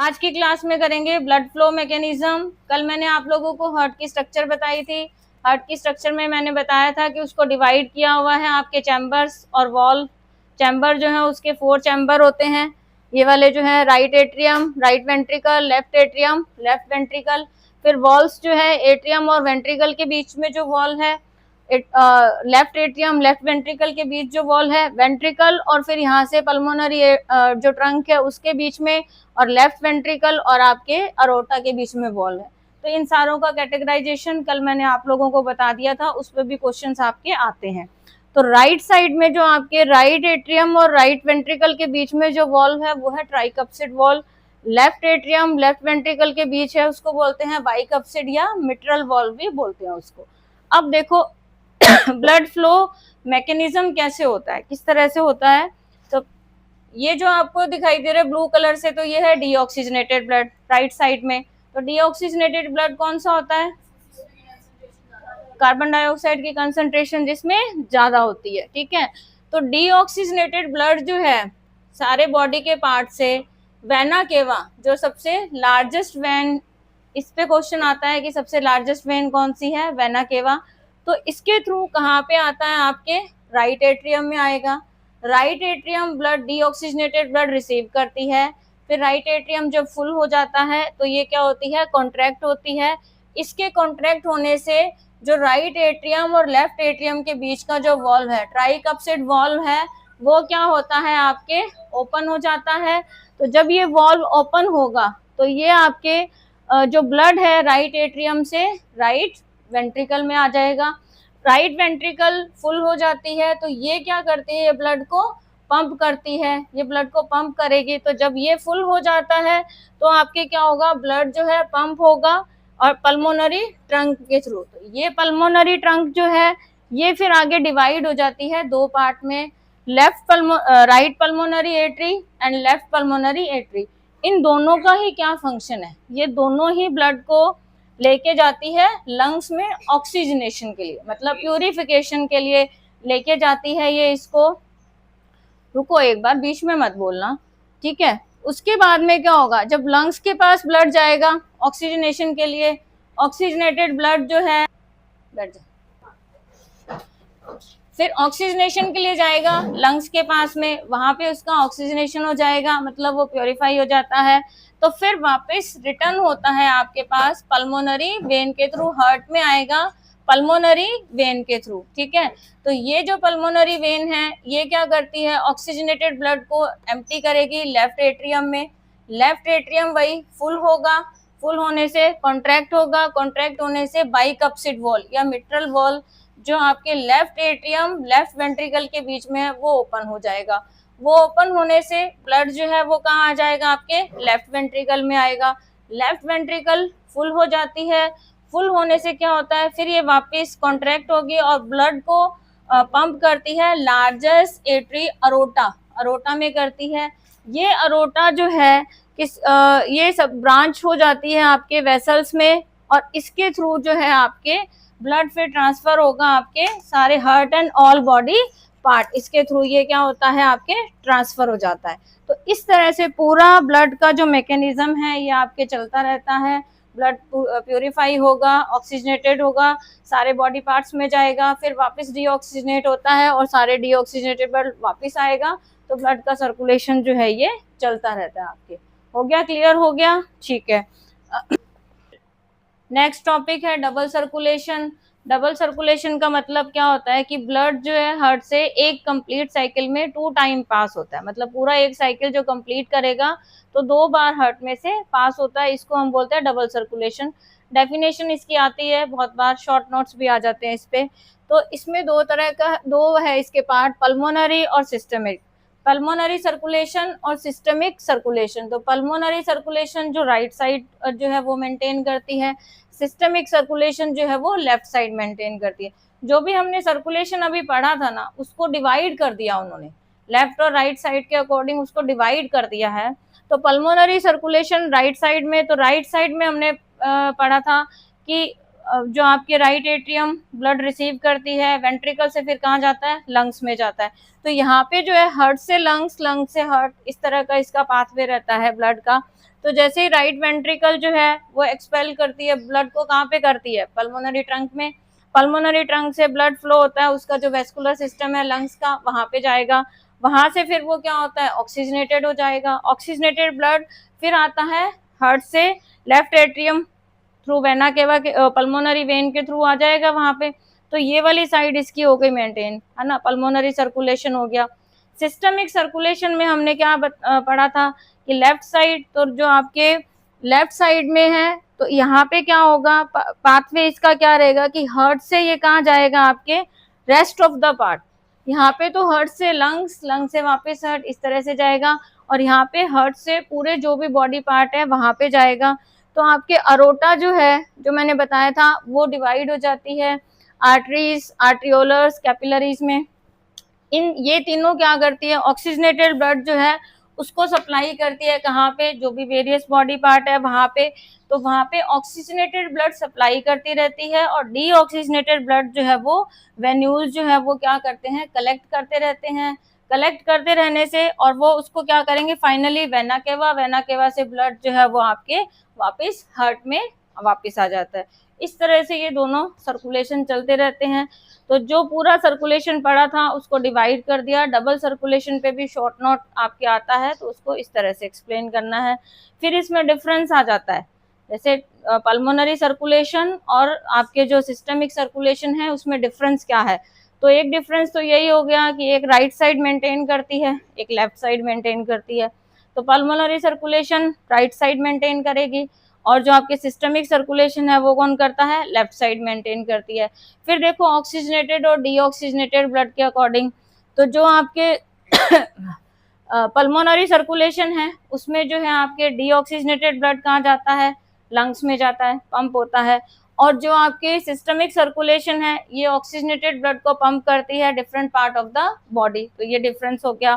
आज की क्लास में करेंगे ब्लड फ्लो मैकेनिज्म। कल मैंने आप लोगों को हार्ट की स्ट्रक्चर बताई थी। हार्ट की स्ट्रक्चर में मैंने बताया था कि उसको डिवाइड किया हुआ है आपके चैम्बर्स और वॉल। चैम्बर जो है उसके 4 चैम्बर होते हैं। ये वाले जो है right atrium, right ventricle, left atrium, left ventricle. फिर वॉल्स जो है एट्रियम और वेंट्रिकल के बीच में जो वॉल है, लेफ्ट एट्रियम लेफ्ट वेंट्रिकल के बीच जो वॉल है, वेंट्रिकल और फिर यहाँ से पल्मोनरी जो ट्रंक है उसके बीच में, और लेफ्ट वेंट्रिकल और आपके अरोटा के बीच में वॉल है। तो इन सारों का कैटेगराइजेशन कल मैंने आप लोगों को बता दिया था, उस पर भी क्वेश्चंस आपके आते हैं। तो राइट साइड में जो आपके राइट एट्रियम और राइट वेंट्रिकल के बीच में जो वॉल है वो है tricuspid wall. Left atrium left ventricle के बीच है, उसको बोलते हैं बाइकप्सिड या मिट्रल वॉल भी बोलते हैं उसको। अब देखो ब्लड फ्लो मैकेनिज्म कैसे होता है, किस तरह से होता है। तो ये जो आपको दिखाई दे रहा है ब्लू कलर से, तो ये है डीऑक्सीजनेटेड ब्लड राइट साइड में। तो डीऑक्सीजनेटेड ब्लड कौन सा होता है? कार्बन डाइऑक्साइड की कंसंट्रेशन जिसमें ज्यादा होती है, ठीक है। तो डीऑक्सीजनेटेड ब्लड जो है सारे बॉडी के पार्ट से वेना केवा, जो सबसे लार्जेस्ट वेन, इस पे क्वेश्चन आता है कि सबसे लार्जेस्ट वेन कौन सी है, वेना केवा। तो इसके थ्रू कहाँ पे आता है, आपके राइट एट्रियम में आएगा। Right atrium blood deoxygenated blood receive करती है। फिर राइट एट्रियम जब फुल हो जाता है तो ये क्या होती है, कॉन्ट्रैक्ट होती है। इसके कॉन्ट्रैक्ट होने से जो राइट एट्रियम और लेफ्ट एट्रियम के बीच का जो वॉल्व है, ट्राइकप्सिड वॉल्व है, वो क्या होता है आपके ओपन हो जाता है। तो जब ये वॉल्व ओपन होगा तो ये आपके जो ब्लड है राइट एट्रियम से राइट वेंट्रिकल में आ जाएगा। राइट वेंट्रिकल फुल हो जाती है तो ये क्या करती है, ये ब्लड को पंप करती है। ये ब्लड को पंप करेगी, तो जब ये फुल हो जाता है तो आपके क्या होगा, ब्लड जो है पंप होगा और पल्मोनरी ट्रंक के थ्रू। तो ये पल्मोनरी ट्रंक जो है ये फिर आगे डिवाइड हो जाती है दो पार्ट में, right pulmonary artery and left pulmonary artery. इन दोनों का ही क्या फंक्शन है, ये दोनों ही ब्लड को लेके जाती है लंग्स में ऑक्सीजनेशन के लिए, मतलब प्यूरिफिकेशन के लिए लेके जाती है ये इसको। रुको एक बार, बीच में मत बोलना, ठीक है। उसके बाद में क्या होगा, जब लंग्स के पास ब्लड जाएगा ऑक्सीजनेशन के लिए, ऑक्सीजनेटेड ब्लड जो है फिर ऑक्सीजनेशन के लिए जाएगा लंग्स के पास में, वहां पे उसका ऑक्सीजनेशन हो जाएगा, मतलब वो प्योरीफाई हो जाता है। तो फिर वापस रिटर्न होता है आपके पास पल्मोनरी वेन के थ्रू, हार्ट में आएगा पल्मोनरी वेन के थ्रू, ठीक है। तो ये जो पल्मोनरी वेन है ये क्या करती है, ऑक्सीजनेटेड ब्लड को एम्प्टी करेगी लेफ्ट एट्रियम में। लेफ्ट एट्रियम वही फुल होगा, फुल होने से कॉन्ट्रैक्ट होगा, कॉन्ट्रैक्ट होने से बाइकप्सिड वॉल या मिट्रल वॉल जो आपके लेफ्ट एट्रियम लेफ्ट वेंट्रिकल के बीच में है वो ओपन हो जाएगा। वो ओपन होने से ब्लड जो है वो कहाँ आ जाएगा, आपके लेफ्ट वेंट्रिकल में आएगा। लेफ्ट वेंट्रिकल फुल हो जाती है। फुल होने से क्या होता है, फिर ये वापस कॉन्ट्रैक्ट होगी और ब्लड को पंप करती है लार्जेस्ट एट्री अरोटा, अरोटा में करती है। ये अरोटा जो है ये सब ब्रांच हो जाती है आपके वेसल्स में, और इसके थ्रू जो है आपके ब्लड फिर ट्रांसफर होगा आपके सारे heart and all body part, इसके थ्रू ये क्या होता है आपके ट्रांसफर हो जाता है। तो इस तरह से पूरा ब्लड का जो मैकेनिज्म है ये आपके चलता रहता है। ब्लड प्यूरिफाई होगा, ऑक्सीजनेटेड होगा, सारे बॉडी पार्ट्स में जाएगा, फिर वापस डीऑक्सीजनेट होता है और सारे डीऑक्सीजनेटेड ब्लड वापस आएगा। तो ब्लड का सर्कुलेशन जो है ये चलता रहता है आपके। हो गया, क्लियर हो गया, ठीक है। नेक्स्ट टॉपिक है डबल सर्कुलेशन। डबल सर्कुलेशन का मतलब क्या होता है कि ब्लड जो है हार्ट से एक कंप्लीट साइकिल में 2 टाइम पास होता है, मतलब पूरा एक साइकिल जो कंप्लीट करेगा तो 2 बार हार्ट में से पास होता है, इसको हम बोलते हैं डबल सर्कुलेशन। डेफिनेशन इसकी आती है, बहुत बार शॉर्ट नोट्स भी आ जाते हैं इस पे। तो इसमें दो है इसके पार्ट, पल्मोनरी और सिस्टमिक। पल्मोनरी सर्कुलेशन और सिस्टमिक सर्कुलेशन। तो पल्मोनरी सर्कुलेशन जो राइट साइड जो है वो मेंटेन करती है, सिस्टमिक सर्कुलेशन जो है वो लेफ्ट साइड मेंटेन करती है। जो भी हमने सर्कुलेशन अभी पढ़ा था ना उसको डिवाइड कर दिया उन्होंने, लेफ्ट और राइट साइड के अकॉर्डिंग उसको डिवाइड कर दिया है। तो पल्मोनरी सर्कुलेशन राइट साइड में, तो राइट साइड में हमने पढ़ा था कि जो आपके राइट एट्रियम ब्लड रिसीव करती है, वेंट्रिकल से फिर कहाँ जाता है, लंग्स में जाता है। तो यहाँ पे जो है हार्ट से लंग्स, लंग से हार्ट, इस तरह का इसका पाथवे रहता है ब्लड का। तो जैसे ही राइट वेंट्रिकल जो है वो एक्सपेल करती है ब्लड को, कहाँ पे करती है, पल्मोनरी ट्रंक में। पल्मोनरी ट्रंक से ब्लड फ्लो होता है, उसका जो वेस्कुलर सिस्टम है लंग्स का, वहां पे जाएगा, वहां से फिर वो क्या होता है, ऑक्सीजनेटेड हो जाएगा। ऑक्सीजनेटेड ब्लड फिर आता है हार्ट से left atrium through vena cava के पल्मोनरी वेन के थ्रू आ जाएगा वहां पे। तो ये वाली साइड इसकी हो गई मेंटेन, है ना, पल्मोनरी सर्कुलेशन हो गया। सिस्टमिक सर्कुलेशन में हमने क्या पढ़ा था कि लेफ्ट साइड, तो जो आपके लेफ्ट साइड में है तो यहाँ पे क्या होगा, पाथवे इसका क्या रहेगा कि हार्ट से ये कहाँ जाएगा, आपके रेस्ट ऑफ द पार्ट। यहाँ पे तो हार्ट से लंग्स, लंग से वापस हार्ट, इस तरह से जाएगा, और यहाँ पे हार्ट से पूरे जो भी बॉडी पार्ट है वहां पे जाएगा। तो आपके अरोटा जो है, जो मैंने बताया था, वो डिवाइड हो जाती है आर्टरीज, आर्ट्रियोलर्स, कैपिलरीज में। इन ये तीनों क्या करती है, ऑक्सीजनेटेड ब्लड जो है उसको सप्लाई करती है कहाँ पे, जो भी वेरियस बॉडी पार्ट है वहां पे। तो वहां पे ऑक्सीजनेटेड ब्लड सप्लाई करती रहती है, और डीऑक्सीजनेटेड ब्लड जो है वो वेन्यूल जो है वो क्या करते हैं, कलेक्ट करते रहते हैं। कलेक्ट करते रहने से और वो उसको क्या करेंगे, finally vena cava, vena cava से ब्लड जो है वो आपके वापस हार्ट में वापस आ जाता है। इस तरह से ये दोनों सर्कुलेशन चलते रहते हैं। तो जो पूरा सर्कुलेशन पड़ा था उसको डिवाइड कर दिया। डबल सर्कुलेशन पे भी शॉर्ट नोट आपके आता है, तो उसको इस तरह से एक्सप्लेन करना है। फिर इसमें डिफरेंस आ जाता है, जैसे पल्मोनरी सर्कुलेशन और आपके जो सिस्टमिक सर्कुलेशन है उसमें डिफरेंस क्या है। तो एक डिफरेंस तो यही हो गया कि एक राइट साइड मेंटेन करती है, एक लेफ्ट साइड मेंटेन करती है। तो pulmonary circulation right side maintain करेगी, और जो आपके सिस्टमिक सर्कुलेशन है वो कौन करता है, लेफ्ट साइड मेंटेन करती है। फिर देखो ऑक्सीजनेटेड और डीऑक्सीजनेटेड ब्लड के अकॉर्डिंग, तो जो आपके पल्मोनरी सर्कुलेशन है उसमें जो है आपके डीऑक्सीजनेटेड ब्लड कहाँ जाता है, लंग्स में जाता है, पंप होता है। और जो आपके सिस्टमिक सर्कुलेशन है ये ऑक्सीजनेटेड ब्लड को पंप करती है different part of the body. तो ये डिफरेंस हो गया।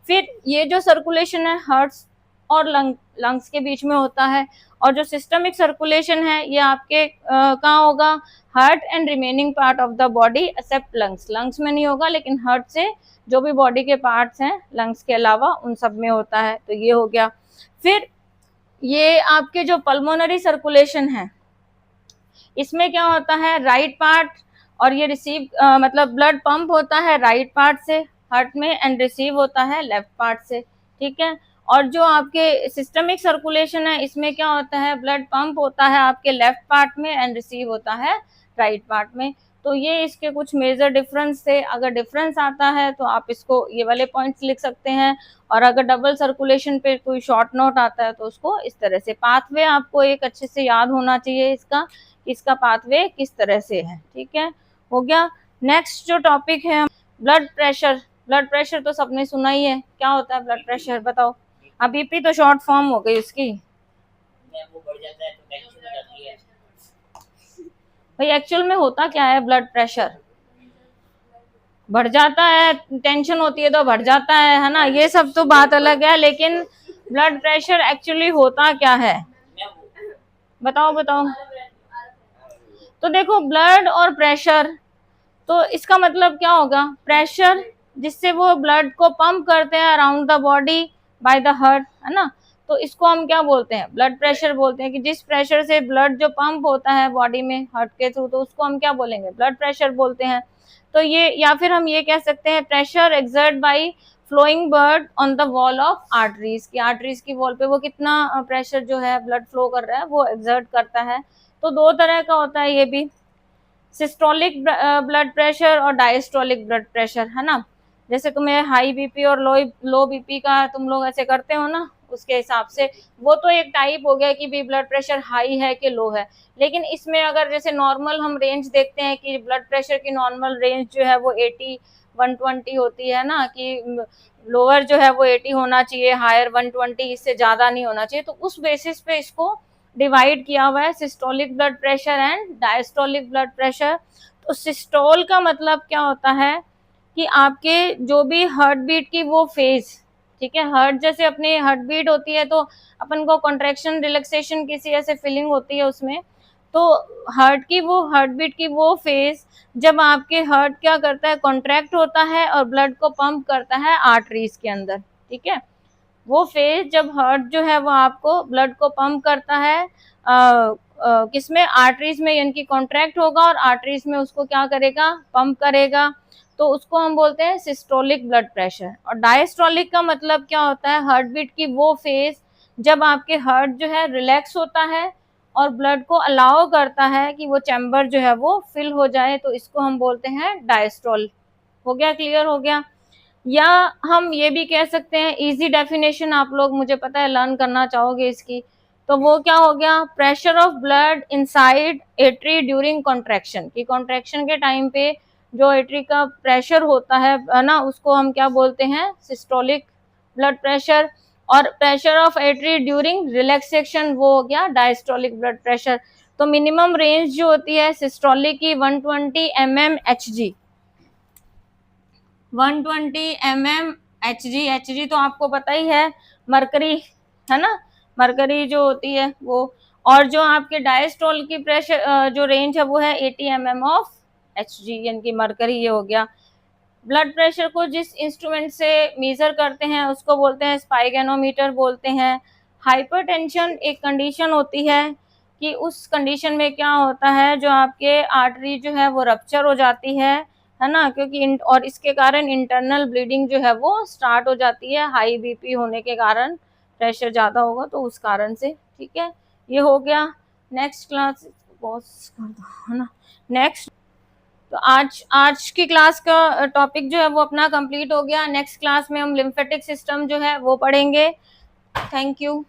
फिर ये जो सर्कुलेशन है हार्ट्स और लंग्स के बीच में होता है, और जो सिस्टमिक सर्कुलेशन है ये आपके कहाँ होगा, heart and remaining part of the body except lungs. Lungs में नहीं होगा, लेकिन हार्ट से जो भी बॉडी के पार्ट्स हैं लंग्स के अलावा उन सब में होता है। तो ये हो गया। फिर ये आपके जो पल्मोनरी सर्कुलेशन है इसमें क्या होता है, राइट पार्ट, और ये रिसीव मतलब ब्लड पंप होता है राइट पार्ट से हार्ट में एंड रिसीव होता है लेफ्ट पार्ट से, ठीक है। और जो आपके सिस्टमिक सर्कुलेशन है इसमें क्या होता है, ब्लड पंप होता है आपके लेफ्ट पार्ट में एंड रिसीव होता है राइट पार्ट में। तो ये इसके कुछ मेजर डिफरेंस थे। अगर डिफरेंस आता है तो आप इसको ये वाले पॉइंट्स लिख सकते हैं, और अगर डबल सर्कुलेशन पे कोई शॉर्ट नोट आता है तो उसको इस तरह से। पाथवे आपको एक अच्छे से याद होना चाहिए इसका पाथवे किस तरह से है, ठीक है, हो गया। नेक्स्ट जो टॉपिक है ब्लड प्रेशर। ब्लड प्रेशर तो सबने सुना ही है, क्या होता है ब्लड प्रेशर, बताओ। अब बीपी तो शॉर्ट फॉर्म हो गई उसकी, वो बढ़ जाता है तो टेंशन हो जाती है। भाई एक्चुअल में होता क्या है, ब्लड प्रेशर बढ़ जाता है, टेंशन होती है तो बढ़ जाता है ना, ये सब तो बात अलग है। लेकिन ब्लड प्रेशर एक्चुअली होता क्या है, बताओ बताओ। तो देखो ब्लड और प्रेशर, तो इसका मतलब क्या होगा, प्रेशर जिससे वो ब्लड को पंप करते हैं around the body by the heart, है ना। तो इसको हम क्या बोलते हैं, ब्लड प्रेशर बोलते हैं। कि जिस प्रेशर से ब्लड जो पंप होता है बॉडी में हार्ट के थ्रू, तो उसको हम क्या बोलेंगे, ब्लड प्रेशर बोलते हैं। तो ये, या फिर हम ये कह सकते हैं pressure exert by flowing blood on the wall of arteries, की आर्टरीज की वॉल पे वो कितना प्रेशर जो है ब्लड फ्लो कर रहा है वो एक्सर्ट करता है। तो दो तरह का होता है ये भी, सिस्टोलिक ब्लड प्रेशर और डायस्टोलिक ब्लड प्रेशर, है ना। जैसे तुम्हें हाई बीपी और लो बीपी का तुम लोग ऐसे करते हो ना, उसके हिसाब से वो तो एक टाइप हो गया कि भी ब्लड प्रेशर हाई है कि लो है। लेकिन इसमें अगर जैसे नॉर्मल हम रेंज देखते हैं कि ब्लड प्रेशर की नॉर्मल रेंज जो है वो 80 120 होती है ना, कि लोअर जो है वो 80 होना चाहिए, हायर 120, इससे ज़्यादा नहीं होना चाहिए। तो उस बेसिस पे इसको डिवाइड किया हुआ है, systolic blood pressure and diastolic blood pressure. तो सिस्टोल का मतलब क्या होता है कि आपके जो भी हार्ट बीट की वो फेज, ठीक है, हार्ट जैसे अपनी हार्ट बीट होती है तो अपन को कॉन्ट्रैक्शन रिलैक्सेशन किसी ऐसे फीलिंग होती है उसमें। तो हार्ट की वो हार्ट बीट की वो फेज जब आपके हार्ट क्या करता है, कॉन्ट्रैक्ट होता है और ब्लड को पंप करता है आर्टरीज के अंदर, ठीक है। वो फेज जब हार्ट जो है वो आपको ब्लड को पंप करता है किसमें, आर्टरीज में, यानी कि कॉन्ट्रैक्ट होगा और आर्टरीज में उसको क्या करेगा, पंप करेगा, तो उसको हम बोलते हैं सिस्टोलिक ब्लड प्रेशर। और डायस्टोलिक का मतलब क्या होता है, हार्ट बीट की वो फेज जब आपके हार्ट जो है रिलैक्स होता है और ब्लड को अलाउ करता है कि वो चैम्बर जो है वो फिल हो जाए, तो इसको हम बोलते हैं डायस्टोल। हो गया, क्लियर हो गया। या हम ये भी कह सकते हैं, इजी डेफिनेशन आप लोग मुझे पता है लर्न करना चाहोगे इसकी, तो वो क्या हो गया, pressure of blood inside atria during contraction, कि कॉन्ट्रैक्शन के टाइम पे जो एट्री का प्रेशर होता है ना, उसको हम क्या बोलते हैं, सिस्टोलिक ब्लड प्रेशर। और प्रेशर ऑफ एट्री ड्यूरिंग रिलैक्सेशन वो हो गया डायस्टोलिक ब्लड प्रेशर। तो मिनिमम रेंज जो होती है सिस्टोलिक की 120 mmHg, 120 mmHg। Hg तो आपको पता ही है, मरकरी है ना, मरकरी जो होती है वो। और जो आपके डायस्टोल की प्रेशर जो रेंज है वो है 80 mm ऑफ Hg, यानी कि मरकरी। ये हो गया। ब्लड प्रेशर को जिस इंस्ट्रूमेंट से मेजर करते हैं उसको बोलते हैं स्पाइगेनोमीटर बोलते हैं। हाइपरटेंशन एक कंडीशन होती है कि उस कंडीशन में क्या होता है, जो आपके आर्टरी जो है वो रप्चर हो जाती है ना, क्योंकि और इसके कारण इंटरनल ब्लीडिंग जो है वो स्टार्ट हो जाती है, हाई बीपी होने के कारण, प्रेशर ज़्यादा होगा तो उस कारण से। ठीक है, ये हो गया। नेक्स्ट क्लास पॉज कर दो, है ना। नेक्स्ट, तो आज की क्लास का टॉपिक जो है वो अपना कंप्लीट हो गया। नेक्स्ट क्लास में हम लिम्फेटिक सिस्टम जो है वो पढ़ेंगे। Thank you.